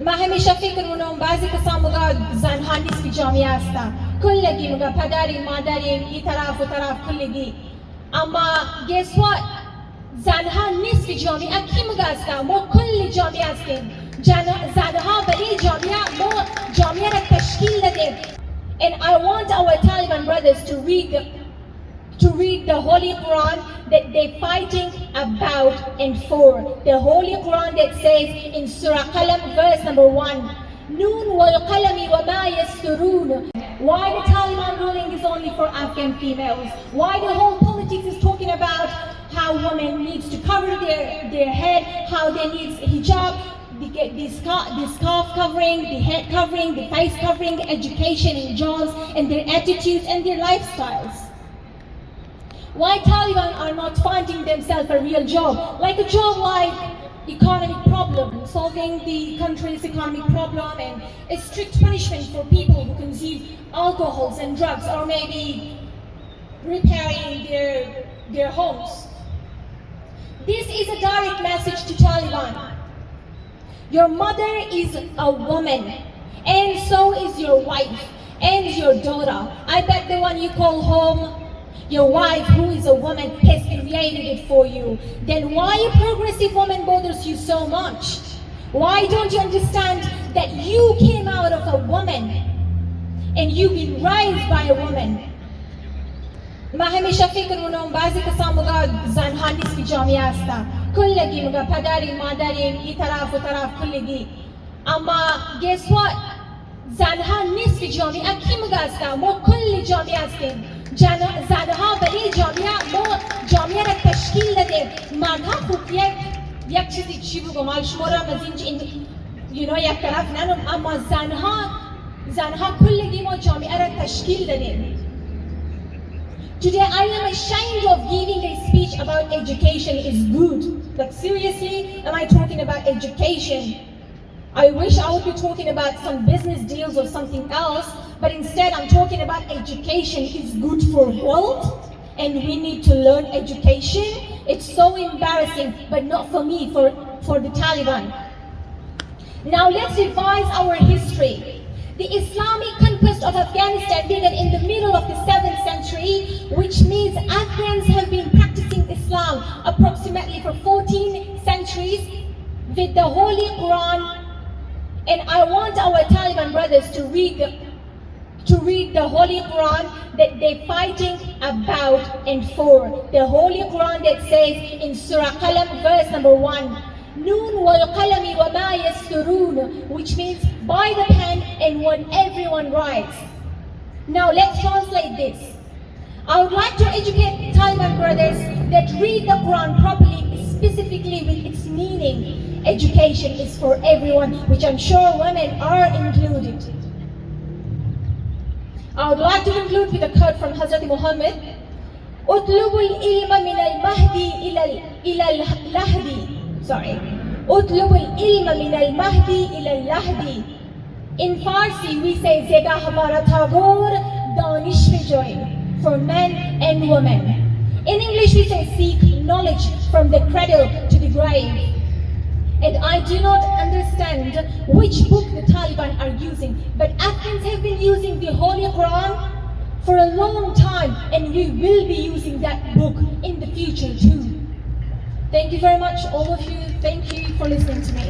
من همیشه فکر میکنم بعضی کسان میگن زنها نیست که جامعه هستن، کلگی میگن پدریم مادریم این طرف و طرف کلگی. اما guess what؟ زنها نیست که جامعه کی میگه هستن؟ ما کل جامعه هستیم. زنها برای جامعه ما جامعه را تشکیل دادیم. And I want our Taliban brothers to read the Holy Quran that they're fighting about and for. The Holy Quran that says in Surah Qalam verse number 1, Noon wal qalami wa ma yasturun. Why the Taliban ruling is only for Afghan females? Why the whole politics is talking about how women needs to cover their head, how they need hijab, the scarf covering, the head covering, the face covering, education and jobs and their attitudes and their lifestyles. Why Taliban are not finding themselves a real job, like a job like economic problem, solving the country's economic problem and a strict punishment for people who consume alcohols and drugs, or maybe repairing their homes. This is a direct message to Taliban. Your mother is a woman, and so is your wife and your daughter. I bet the one you call home, your wife, who is a woman, has created it for you. Then why a progressive woman bothers you so much? Why don't you understand that you came out of a woman and you've been raised by a woman? من همیشه فکر میکنم بعضی کسان میگن زنها نیست که جامعه هستن، کلگی میگن پدریم مادریم این طرف و طرف کلگی. اما guess what؟ زنها نیست که جامعه کی میگه هستن؟ ما کل جامعه هستیم. زنها برای جامعه ما جامعه را تشکیل دادیم. مردها خوب یک چیزی چی بگم حال شما را از این یک طرف ننم، اما زنها کلگی ما جامعه را تشکیل دادیم. Today I am ashamed of giving a speech about education is good. Like seriously, am I talking about education? I wish I would be talking about some business deals or something else, but instead I'm talking about education is good for health and we need to learn education. It's so embarrassing, but not for me, for the Taliban. Now let's revise our history. The Islamic conquest of Afghanistan began in the middle of the 7th century, which means Afghans have been practicing Islam approximately for 14 centuries with the Holy Quran. And I want our Taliban brothers to read the Holy Quran that they're fighting about and for. The Holy Quran that says in Surah Qalam verse number 1, Noon wal qalami wa ma yasturun, which means by the pen and when everyone writes. Now let's translate this. I would like to educate Taliban brothers that read the Quran properly, specifically with its meaning. Education is for everyone, which I'm sure women are included. I would like to conclude with a quote from Hazrat Muhammad. اطلبوا العلم من المهدي إلى اللهدي. Sorry. اطلبوا العلم من المهدي إلى اللهدي. In Farsi we say زگاهوار تاگور دانش بجوی, for men and women. In English we say seek knowledge from the cradle to the grave. And I do not understand which book the Taliban are using, but Afghans have been using the Holy Quran for a long time, and we will be using that book in the future too. Thank you very much, all of you. Thank you for listening to me.